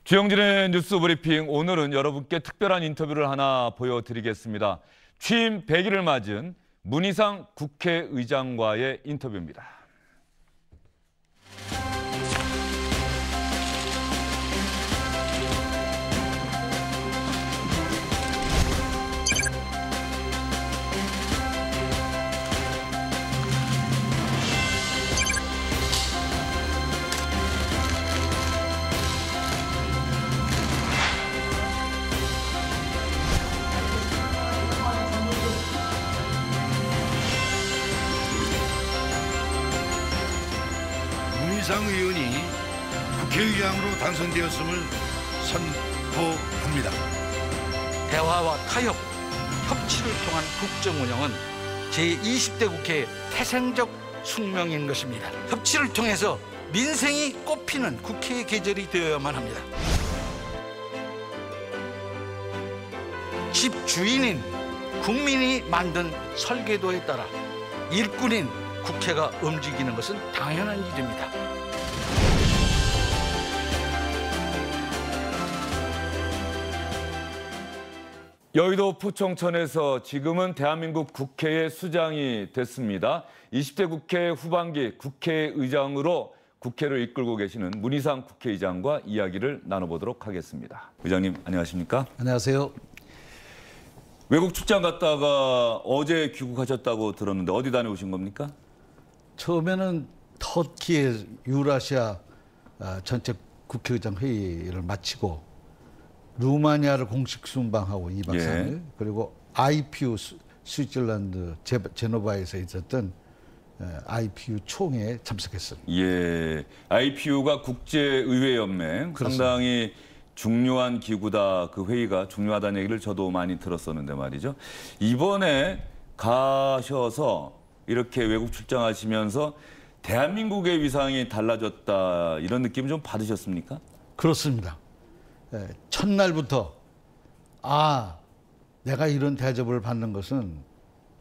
주영진의 뉴스 브리핑, 오늘은 여러분께 특별한 인터뷰를 하나 보여드리겠습니다. 취임 100일을 맞은 문희상 국회의장과의 인터뷰입니다. 문희상 의원이 국회의장으로 당선되었음을 선포합니다. 대화와 타협, 협치를 통한 국정운영은 제20대 국회의 태생적 숙명인 것입니다. 협치를 통해서 민생이 꽃피는 국회의 계절이 되어야만 합니다. 집주인인 국민이 만든 설계도에 따라 일꾼인 국회가 움직이는 것은 당연한 일입니다. 여의도 포청천에서 지금은 대한민국 국회의 수장이 됐습니다. 20대 국회 후반기 국회의장으로 국회를 이끌고 계시는 문희상 국회의장과 이야기를 나눠보도록 하겠습니다. 의장님, 안녕하십니까? 안녕하세요. 외국 출장 갔다가 어제 귀국하셨다고 들었는데 어디 다녀오신 겁니까? 처음에는 터키의 유라시아 전체 국회의장 회의를 마치고 루마니아를 공식 순방하고 2박 3일 그리고 IPU 스위tzerland 제노바에서 있었던 IPU 총회에 참석했습니다. 예, IPU가 국제의회연맹, 상당히 중요한 기구다. 그 회의가 중요하다는 얘기를 저도 많이 들었었는데 말이죠. 이번에 가셔서 이렇게 외국 출장하시면서 대한민국의 위상이 달라졌다, 이런 느낌 좀 받으셨습니까? 그렇습니다. 첫날부터 내가 이런 대접을 받는 것은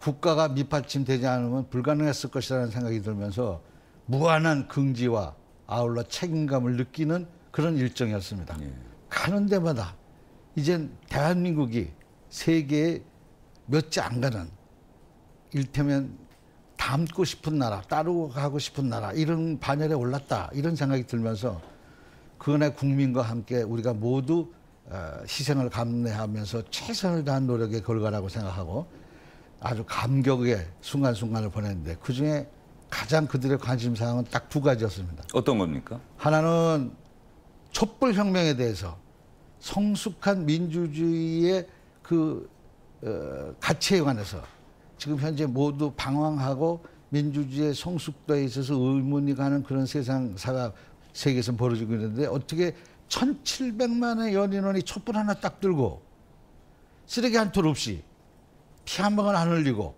국가가 밑받침되지 않으면 불가능했을 것이라는 생각이 들면서 무한한 긍지와 아울러 책임감을 느끼는 그런 일정이었습니다. 예. 가는 데마다 이젠 대한민국이 세계에 몇 째 안 가는, 일테면 닮고 싶은 나라, 따르고 가고 싶은 나라, 이런 반열에 올랐다, 이런 생각이 들면서 그날 국민과 함께 우리가 모두 희생을 감내하면서 최선을 다한 노력의 결과라고 생각하고 아주 감격의 순간순간을 보냈는데, 그중에 가장 그들의 관심사항은 딱 두 가지였습니다. 어떤 겁니까? 하나는 촛불혁명에 대해서 성숙한 민주주의의 가치에 관해서 지금 현재 모두 방황하고 민주주의의 성숙도에 있어서 의문이 가는 그런 세상사가 세계에서 벌어지고 있는데, 어떻게 1700만의 연인원이 촛불 하나 딱 들고 쓰레기 한 톨 없이 피 한 방울 안 흘리고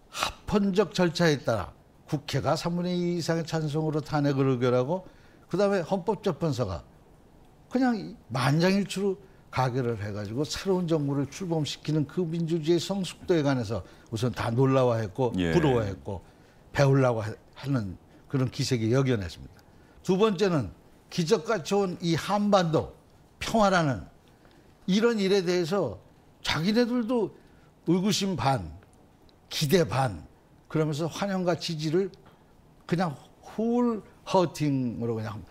합헌적 절차에 따라 국회가 3분의 2 이상의 찬성으로 탄핵을 의결하고 그다음에 헌법재판소가 그냥 만장일치로 가결을 해가지고 새로운 정부를 출범시키는 그 민주주의의 성숙도에 관해서 우선 다 놀라워했고 부러워했고 배우려고 하는 그런 기색이 역연했습니다. 두 번째는 기적같이 온 이 한반도 평화라는 이런 일에 대해서 자기네들도 의구심 반, 기대 반, 그러면서 환영과 지지를 그냥 홀 허팅으로 그냥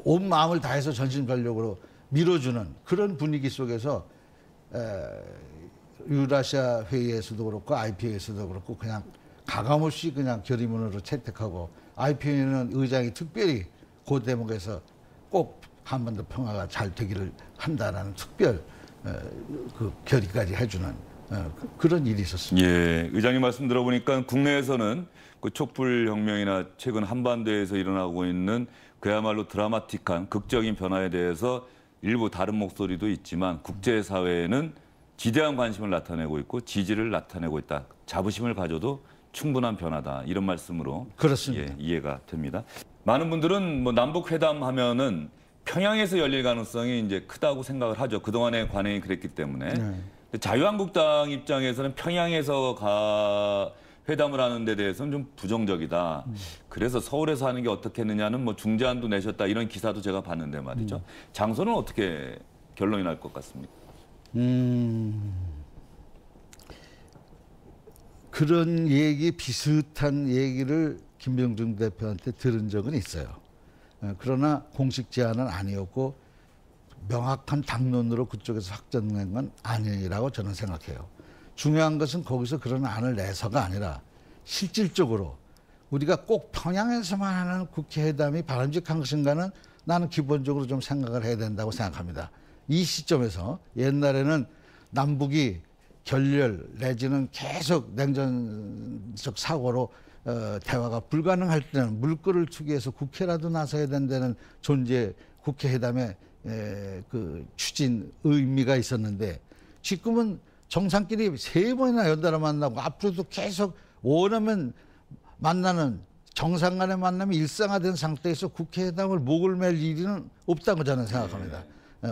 온 마음을 다해서 전신전력으로 밀어주는 그런 분위기 속에서 유라시아 회의에서도 그렇고 IPU에서도 그렇고 그냥 가감없이 그냥 결의문으로 채택하고, IPU는 의장이 특별히 그 대목에서 꼭 한반도 평화가 잘 되기를 한다라는 특별 그 결의까지 해주는 그런 일이 있었습니다. 예, 의장님 말씀 들어보니까 국내에서는 그 촛불혁명이나 최근 한반도에서 일어나고 있는 그야말로 드라마틱한 극적인 변화에 대해서 일부 다른 목소리도 있지만 국제사회에는 지대한 관심을 나타내고 있고 지지를 나타내고 있다. 자부심을 가져도 충분한 변화다. 이런 말씀으로 그렇습니다. 예, 이해가 됩니다. 많은 분들은 뭐 남북 회담 하면은 평양에서 열릴 가능성이 이제 크다고 생각을 하죠. 그동안의 관행이 그랬기 때문에. 자유한국당 입장에서는 평양에서 회담을 하는 데 대해서는 좀 부정적이다. 그래서 서울에서 하는 게 어떻겠느냐는 뭐 중재안도 내셨다. 이런 기사도 제가 봤는데 말이죠. 장소는 어떻게 결론이 날 것 같습니까? 그런 얘기, 비슷한 얘기를 김병준 대표한테 들은 적은 있어요. 그러나 공식 제안은 아니었고 명확한 당론으로 그쪽에서 확정된 건 아니라고 저는 생각해요. 중요한 것은 거기서 그런 안을 내서가 아니라 실질적으로 우리가 꼭 평양에서만 하는 국회회담이 바람직한 것인가는 나는 기본적으로 좀 생각을 해야 된다고 생각합니다. 이 시점에서 옛날에는 남북이 결렬 내지는 계속 냉전적 사고로 대화가 불가능할 때는 물꼬를 트기 위해서 국회라도 나서야 된다는 존재 국회회담의 그 추진 의미가 있었는데 지금은 정상끼리 3번이나 연달아 만나고 앞으로도 계속 원하면 만나는 정상 간의 만남이 일상화된 상태에서 국회회담을 목을 맬 일은 없다고 저는 생각합니다.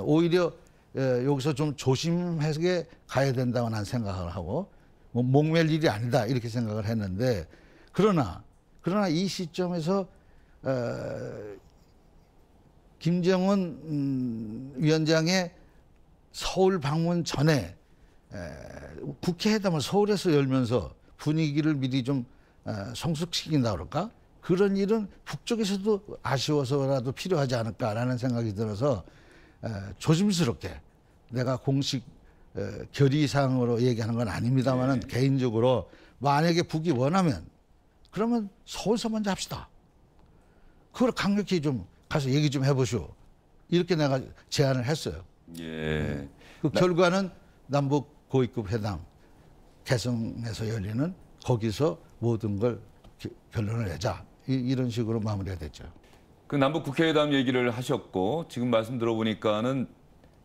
오히려 여기서 좀 조심하게 가야 된다고 난 생각을 하고 뭐 목맬 일이 아니다 이렇게 생각을 했는데 그러나 이 시점에서 김정은 위원장의 서울 방문 전에 국회회담을 서울에서 열면서 분위기를 미리 좀 성숙시킨다 그럴까? 그런 일은 북쪽에서도 아쉬워서라도 필요하지 않을까라는 생각이 들어서 조심스럽게 내가 공식 결의사항으로 얘기하는 건 아닙니다만은 개인적으로 만약에 북이 원하면 그러면 서울서 먼저 합시다. 그걸 강력히 좀 가서 얘기 좀 해보시오. 이렇게 내가 제안을 했어요. 예. 그 결과는 남북 고위급 회담 개성에서 열리는 거기서 모든 걸 결론을 내자. 이런 식으로 마무리가 됐죠. 그 남북 국회회담 얘기를 하셨고 지금 말씀 들어보니까는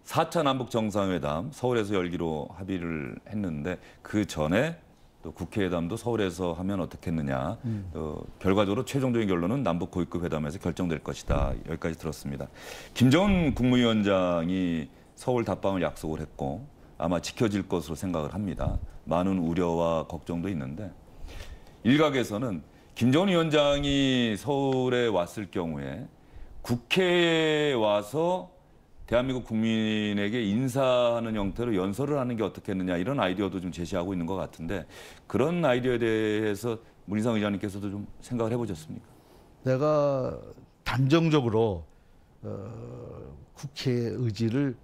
4차 남북 정상회담 서울에서 열기로 합의를 했는데 그 전에 또 국회회담도 서울에서 하면 어떻겠느냐. 또 결과적으로 최종적인 결론은 남북 고위급 회담에서 결정될 것이다. 여기까지 들었습니다. 김정은 국무위원장이 서울 답방을 약속을 했고 아마 지켜질 것으로 생각을 합니다. 많은 우려와 걱정도 있는데 일각에서는 김정은 위원장이 서울에 왔을 경우에 국회에 와서 대한민국 국민에게 인사하는 형태로 연설을 하는 게 어떻겠느냐 이런 아이디어도 좀 제시하고 있는 것 같은데 그런 아이디어에 대해서 문희상 의장님께서도 좀 생각을 해보셨습니까? 내가 단정적으로 국회의 의지를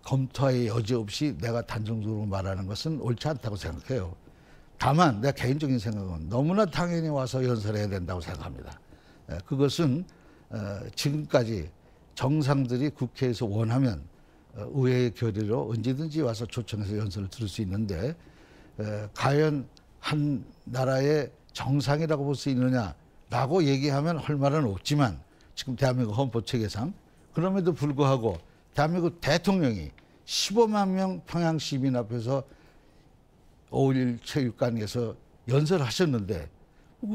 검토의 여지 없이 내가 단정적으로 말하는 것은 옳지 않다고 생각해요. 다만 내 개인적인 생각은 너무나 당연히 와서 연설해야 된다고 생각합니다. 그것은 지금까지 정상들이 국회에서 원하면 의회의 결의로 언제든지 와서 초청해서 연설을 들을 수 있는데 과연 한 나라의 정상이라고 볼 수 있느냐라고 얘기하면 할 말은 없지만 지금 대한민국 헌법체계상 그럼에도 불구하고 대한민국 대통령이 15만 명 평양 시민 앞에서 5.1 체육관에서 연설을 하셨는데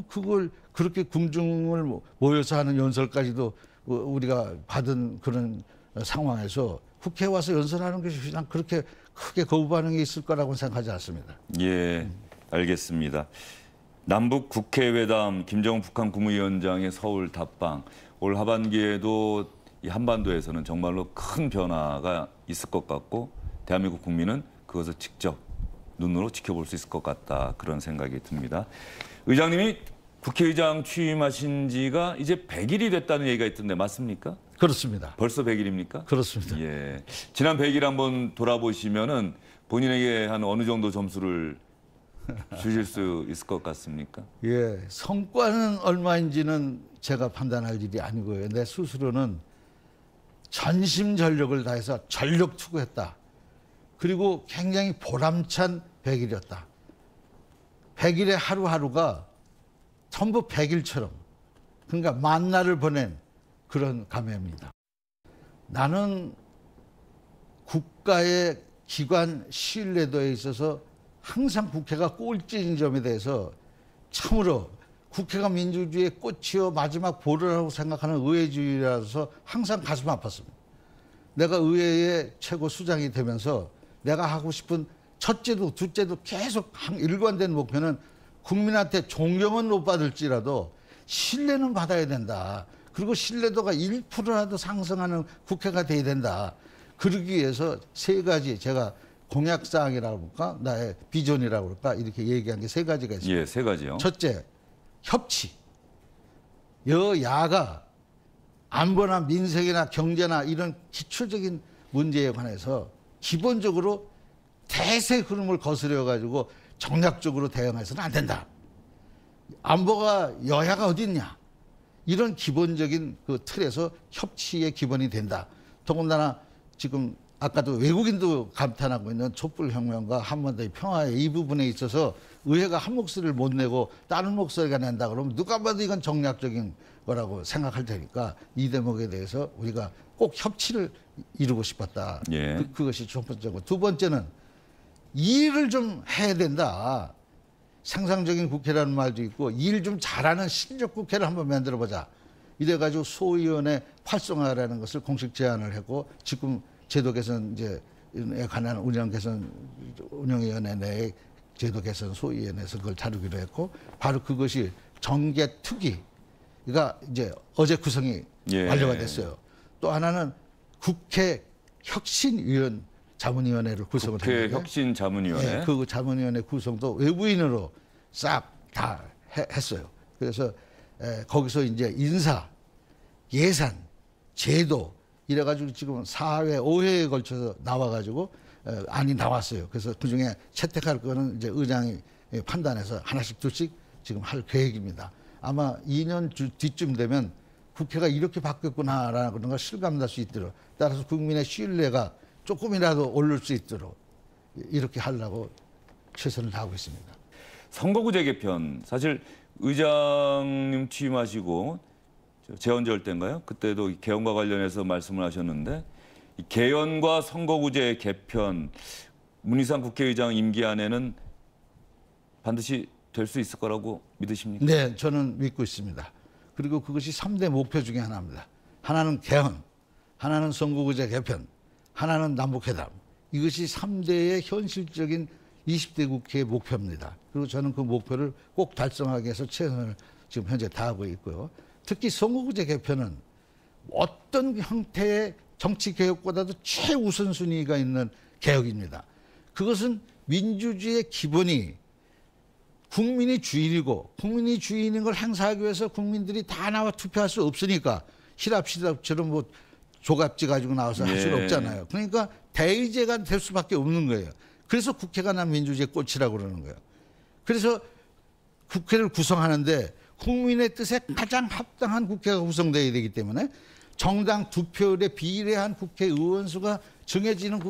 그걸 그렇게 궁중을 모여서 하는 연설까지도 우리가 받은 그런 상황에서 국회에 와서 연설하는 것이 그냥 그렇게 크게 거부 반응이 있을 거라고 생각하지 않습니다. 예, 알겠습니다. 남북 국회회담 김정은 북한 국무위원장의 서울 답방 올 하반기에도 이 한반도에서는 정말로 큰 변화가 있을 것 같고 대한민국 국민은 그것을 직접 눈으로 지켜볼 수 있을 것 같다 그런 생각이 듭니다. 의장님이 국회의장 취임하신 지가 이제 100일이 됐다는 얘기가 있던데 맞습니까? 그렇습니다. 벌써 100일입니까? 그렇습니다. 예. 지난 100일 한번 돌아보시면은 본인에게 한 어느 정도 점수를 주실 수 있을 것 같습니까? 예, 성과는 얼마인지는 제가 판단할 일이 아니고요. 내 스스로는 전심전력을 다해서 전력 투구했다. 그리고 굉장히 보람찬 100일이었다. 100일의 하루하루가 전부 100일처럼 그러니까 만날을 보낸 그런 감회입니다. 나는 국가의 기관 신뢰도에 있어서 항상 국회가 꼴찌인 점에 대해서 참으로 국회가 민주주의의 꽃이요 마지막 보루라고 생각하는 의회주의라서 항상 가슴 아팠습니다. 내가 의회의 최고 수장이 되면서 내가 하고 싶은 첫째도 둘째도 계속 일관된 목표는 국민한테 존경은 못 받을지라도 신뢰는 받아야 된다. 그리고 신뢰도가 1%라도 상승하는 국회가 돼야 된다. 그러기 위해서 세 가지 제가 공약사항이라고 할까? 나의 비전이라고 할까? 이렇게 얘기한 게 세 가지가 있습니다. 예, 세 가지요. 첫째, 협치. 여야가 안보나 민생이나 경제나 이런 기초적인 문제에 관해서 기본적으로 대세 흐름을 거스려 가지고 정략적으로 대응해서는 안 된다. 안보가 여야가 어디 있냐? 이런 기본적인 그 틀에서 협치의 기본이 된다. 더군다나 지금 아까도 외국인도 감탄하고 있는 촛불혁명과 한반도의 평화의 이 부분에 있어서 의회가 한 목소리를 못 내고 다른 목소리가 낸다 그러면 누가 봐도 이건 정략적인 거라고 생각할 테니까 이 대목에 대해서 우리가 꼭 협치를 이루고 싶었다. 예. 그것이 첫 번째고, 두 번째는 일을 좀 해야 된다. 생산적인 국회라는 말도 있고 일 좀 잘하는 실력 국회를 한번 만들어보자. 이래가지고 소위원회 활성화라는 것을 공식 제안을 했고, 지금 제도 개선 이제에 관한 운영위원회 내의 제도 개선 소위원회에서 그걸 다루기로 했고, 바로 그것이 정개특위가 이제 어제 구성이 예. 완료가 됐어요. 또 하나는 국회 혁신위원 자문위원회를 구성을 국회 했는데, 혁신자문위원회. 네, 그 자문위원회 구성도 외부인으로 싹 다 했어요. 그래서 거기서 이제 인사, 예산, 제도 이래가지고 지금 4회, 5회에 걸쳐서 나와가지고 안이 나왔어요. 그래서 그중에 채택할 거는 이제 의장이 판단해서 하나씩 둘씩 지금 할 계획입니다. 아마 2년 뒤쯤 되면 국회가 이렇게 바뀌었구나라는 걸 실감날 수 있도록, 따라서 국민의 신뢰가 조금이라도 오를 수 있도록 이렇게 하려고 최선을 다하고 있습니다. 선거구제 개편, 사실 의장님 취임하시고 재헌절 때인가요? 그때도 개헌과 관련해서 말씀을 하셨는데, 이 개헌과 선거구제 개편, 문희상 국회의장 임기 안에는 반드시 될 수 있을 거라고 믿으십니까? 네, 저는 믿고 있습니다. 그리고 그것이 3대 목표 중에 하나입니다. 하나는 개헌, 하나는 선거구제 개편, 하나는 남북회담. 이것이 3대의 현실적인 20대 국회의 목표입니다. 그리고 저는 그 목표를 꼭 달성하기 위해서 최선을 지금 현재 다하고 있고요. 특히 선거구제 개편은 어떤 형태의 정치개혁보다도 최우선순위가 있는 개혁입니다. 그것은 민주주의의 기본이 국민이 주인이고, 국민이 주인인 걸 행사하기 위해서 국민들이 다 나와 투표할 수 없으니까 시답시답처럼 뭐 조갑지 가지고 나와서 할 수는 예. 없잖아요. 그러니까 대의제가 될 수밖에 없는 거예요. 그래서 국회가 난 민주주의의 꽃이라고 그러는 거예요. 그래서 국회를 구성하는데 국민의 뜻에 가장 합당한 국회가 구성되어야 되기 때문에 정당 득표율에 비례한 국회의원 수가 정해지는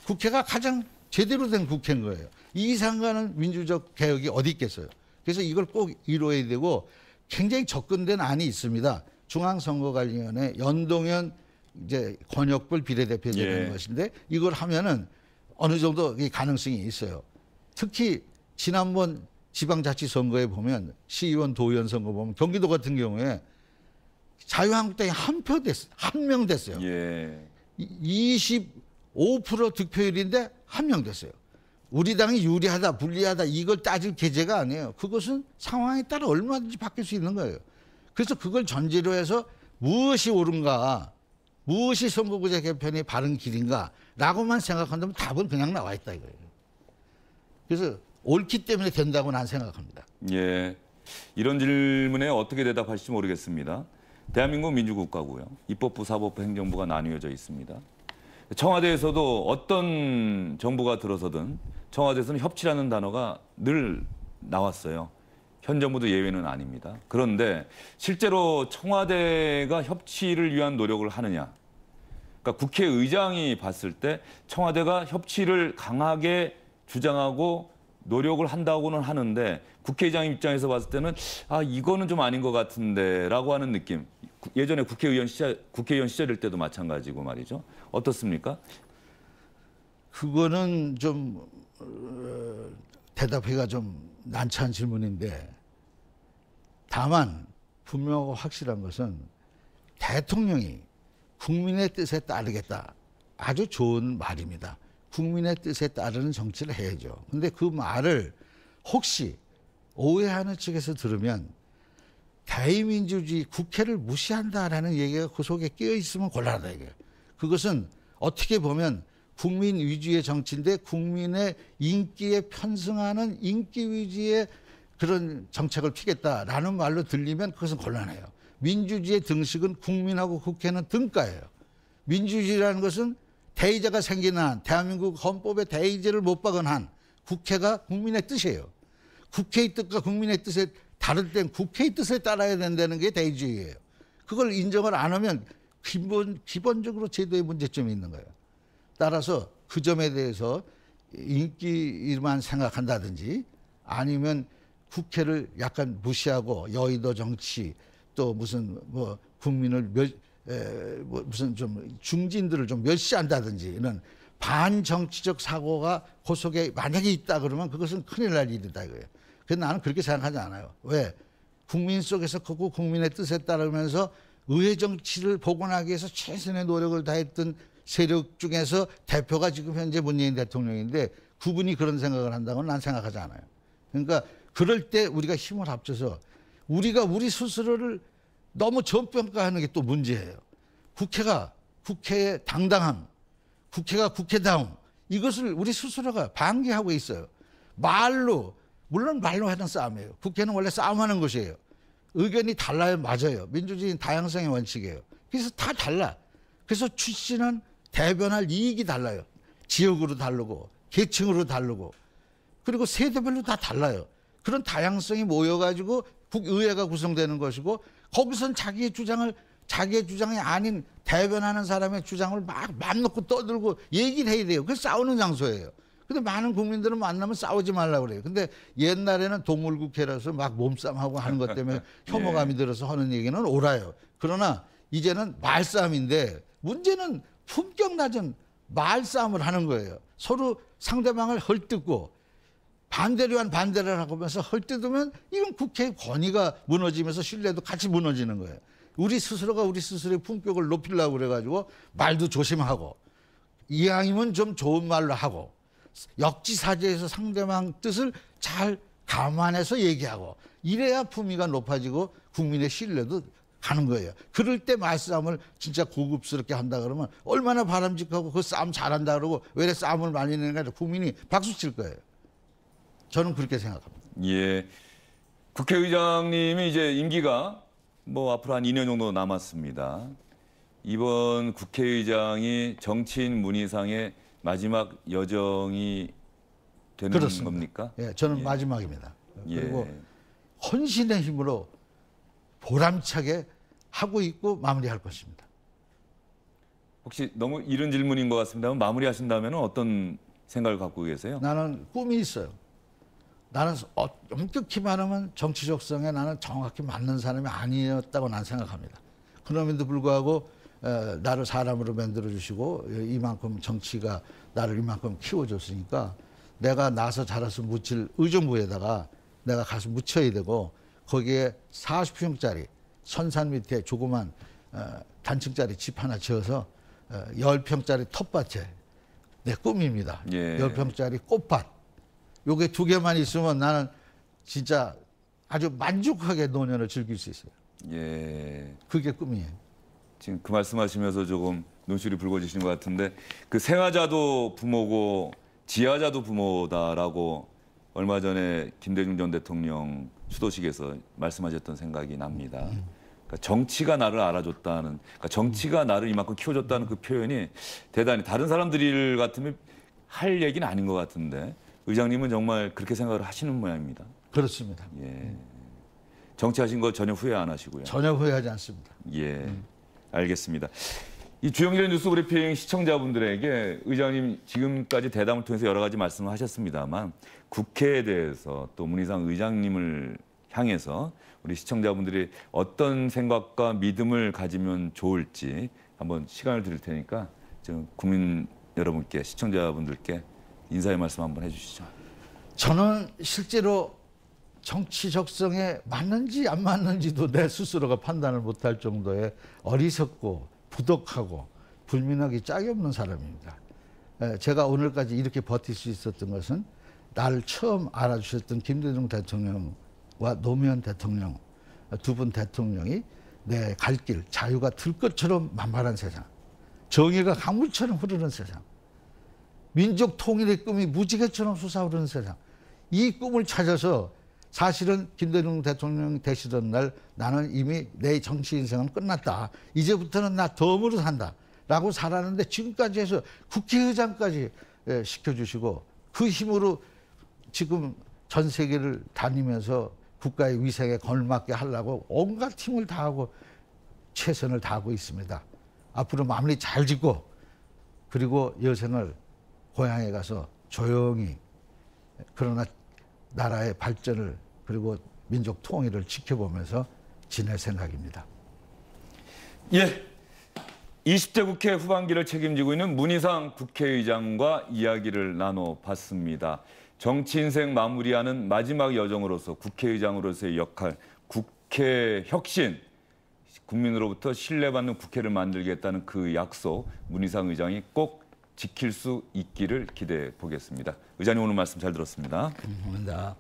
국회가 가장 제대로 된 국회인 거예요. 이 이상 가는 민주적 개혁이 어디 있겠어요. 그래서 이걸 꼭 이루어야 되고, 굉장히 접근된 안이 있습니다. 중앙선거관리위원회 연동형 이제 권역별 비례대표 되는 예. 것인데, 이걸 하면은 어느 정도 가능성이 있어요. 특히 지난번 지방자치선거에 보면, 시의원, 도의원 선거 보면 경기도 같은 경우에 자유한국당이 한 명 됐어요. 예. 25% 득표율인데 한 명 됐어요. 우리 당이 유리하다, 불리하다 이걸 따질 계제가 아니에요. 그것은 상황에 따라 얼마든지 바뀔 수 있는 거예요. 그래서 그걸 전제로 해서 무엇이 옳은가, 무엇이 선거구제 개편이 바른 길인가라고만 생각한다면 답은 그냥 나와 있다 이거예요. 그래서 옳기 때문에 된다고 난 생각합니다. 예. 이런 질문에 어떻게 대답하실지 모르겠습니다. 대한민국 민주국가고요. 입법부, 사법부, 행정부가 나뉘어져 있습니다. 청와대에서도 어떤 정부가 들어서든 청와대에서는 협치라는 단어가 늘 나왔어요. 현 정부도 예외는 아닙니다. 그런데 실제로 청와대가 협치를 위한 노력을 하느냐? 그러니까 국회의장이 봤을 때 청와대가 협치를 강하게 주장하고 노력을 한다고는 하는데, 국회의장 입장에서 봤을 때는 이거는 좀 아닌 것 같은데라고 하는 느낌. 예전에 국회의원 시절일 때도 마찬가지고 말이죠. 어떻습니까? 그거는 좀 대답하기가 좀 난처한 질문인데, 다만 분명하고 확실한 것은 대통령이 국민의 뜻에 따르겠다. 아주 좋은 말입니다. 국민의 뜻에 따르는 정치를 해야죠. 근데 그 말을 혹시 오해하는 측에서 들으면 대의민주주의 국회를 무시한다라는 얘기가 그 속에 끼어 있으면 곤란하다 이게. 그것은 어떻게 보면 국민 위주의 정치인데 국민의 인기에 편승하는 인기 위주의 그런 정책을 피겠다라는 말로 들리면 그것은 곤란해요. 민주주의의 등식은 국민하고 국회는 등가예요. 민주주의라는 것은 대의제가 생기는 한, 대한민국 헌법에 대의제를 못 박은 한 국회가 국민의 뜻이에요. 국회의 뜻과 국민의 뜻에 다를 땐 국회의 뜻에 따라야 된다는 게 대의주의예요. 그걸 인정을 안 하면 기본적으로 제도에 문제점이 있는 거예요. 따라서 그 점에 대해서 인기만 생각한다든지 아니면 국회를 약간 무시하고 여의도 정치 또 무슨 뭐 국민을 무슨 좀 중진들을 좀 멸시한다든지 이런 반정치적 사고가 그 속에 만약에 있다 그러면 그것은 큰일 날 일이다 이거예요. 그래서 나는 그렇게 생각하지 않아요. 왜? 국민 속에서 크고 국민의 뜻에 따르면서 의회 정치를 복원하기 위해서 최선의 노력을 다했던 세력 중에서 대표가 지금 현재 문재인 대통령인데 그분이 그런 생각을 한다고는 난 생각하지 않아요. 그러니까 그럴 때 우리가 힘을 합쳐서 우리가 우리 스스로를 너무 저평가하는 게 또 문제예요. 국회가 국회의 당당함, 국회가 국회다움 이것을 우리 스스로가 방기하고 있어요. 말로 물론 말로 하는 싸움이에요. 국회는 원래 싸움하는 곳이에요. 의견이 달라요. 맞아요. 민주주의는 다양성의 원칙이에요. 그래서 다 달라. 그래서 출신은 대변할 이익이 달라요. 지역으로 다르고 계층으로 다르고 그리고 세대별로 다 달라요. 그런 다양성이 모여가지고 국의회가 구성되는 것이고 거기선 자기의 주장이 아닌 대변하는 사람의 주장을 막 맘 놓고 떠들고 얘기를 해야 돼요. 그래서 싸우는 장소예요. 근데 많은 국민들은 만나면 싸우지 말라고 그래요. 근데 옛날에는 동물국회라서 막 몸싸움하고 하는 것 때문에 혐오감이 들어서 하는 얘기는 옳아요. 그러나 이제는 말싸움인데 문제는 품격 낮은 말싸움을 하는 거예요. 서로 상대방을 헐뜯고 반대로 한 반대를 하면서 헐뜯으면 이건 국회의 권위가 무너지면서 신뢰도 같이 무너지는 거예요. 우리 스스로가 우리 스스로의 품격을 높이려고 그래가지고 말도 조심하고 이왕이면 좀 좋은 말로 하고 역지사지해서 상대방 뜻을 잘 감안해서 얘기하고 이래야 품위가 높아지고 국민의 신뢰도 가는 거예요. 그럴 때 말싸움을 진짜 고급스럽게 한다 그러면 얼마나 바람직하고 그 싸움 잘한다 그러고 왜 싸움을 많이 내는가 국민이 박수 칠 거예요. 저는 그렇게 생각합니다. 예. 국회의장님이 이제 임기가 뭐 앞으로 한 2년 정도 남았습니다. 이번 국회의장이 정치인 문희상의 마지막 여정이 되는 그렇습니다. 겁니까? 예, 저는 마지막입니다. 예. 그리고 헌신의 힘으로 보람차게 하고 있고 마무리할 것입니다. 혹시 너무 이른 질문인 것 같습니다만 마무리하신다면 어떤 생각을 갖고 계세요? 나는 꿈이 있어요. 나는 엄격히 말하면 정치적 성에 나는 정확히 맞는 사람이 아니었다고 난 생각합니다. 그럼에도 불구하고 나를 사람으로 만들어주시고 이만큼 정치가 나를 이만큼 키워줬으니까 내가 나서 자라서 묻힐 의정부에다가 내가 가서 묻혀야 되고 거기에 40평짜리 선산 밑에 조그만 단층짜리 집 하나 지어서 10평짜리 텃밭에 내 꿈입니다. 예. 10평짜리 꽃밭. 요게 두 개만 있으면 나는 진짜 아주 만족하게 노년을 즐길 수 있어요. 예. 그게 꿈이에요. 지금 그 말씀하시면서 조금 눈시울이 붉어지시는 것 같은데 그 생하자도 부모고 지하자도 부모다라고 얼마 전에 김대중 전 대통령 수도식에서 말씀하셨던 생각이 납니다. 그러니까 정치가 나를 알아줬다는, 그러니까 정치가 나를 이만큼 키워줬다는 그 표현이 대단히 다른 사람들 같으면 할 얘기는 아닌 것 같은데 의장님은 정말 그렇게 생각을 하시는 모양입니다. 그렇습니다. 예. 정치하신 거 전혀 후회 안 하시고요. 전혀 후회하지 않습니다. 예, 알겠습니다. 이 주영일의 뉴스 브리핑 시청자분들에게 의장님 지금까지 대담을 통해서 여러 가지 말씀을 하셨습니다만 국회에 대해서 또 문희상 의장님을 향해서 우리 시청자분들이 어떤 생각과 믿음을 가지면 좋을지 한번 시간을 드릴 테니까 지금 국민 여러분께 시청자분들께 인사의 말씀 한번 해주시죠. 저는 실제로 정치 적성에 맞는지 안 맞는지도 내 스스로가 판단을 못할 정도의 어리석고 부독하고 불민하기 짝이 없는 사람입니다. 제가 오늘까지 이렇게 버틸 수 있었던 것은 나를 처음 알아주셨던 김대중 대통령과 노무현 대통령 두 분 대통령이 내 갈 길, 자유가 들것처럼 만발한 세상, 정의가 강물처럼 흐르는 세상, 민족 통일의 꿈이 무지개처럼 솟아오르는 세상, 이 꿈을 찾아서 사실은 김대중 대통령 되시던 날 나는 이미 내 정치 인생은 끝났다. 이제부터는 나 덤으로 산다. 라고 살았는데 지금까지 해서 국회의장까지 시켜주시고 그 힘으로 지금 전 세계를 다니면서 국가의 위생에 걸맞게 하려고 온갖 힘을 다하고 최선을 다하고 있습니다. 앞으로 마무리 잘 짓고 그리고 여생을 고향에 가서 조용히 그러나 나라의 발전을 그리고 민족 통일을 지켜보면서 지낼 생각입니다. 예. 20대 국회 후반기를 책임지고 있는 문희상 국회의장과 이야기를 나눠봤습니다. 정치 인생 마무리하는 마지막 여정으로서 국회의장으로서의 역할, 국회 혁신, 국민으로부터 신뢰받는 국회를 만들겠다는 그 약속, 문희상 의장이 꼭 지킬 수 있기를 기대해 보겠습니다. 의장님 오늘 말씀 잘 들었습니다. 감사합니다.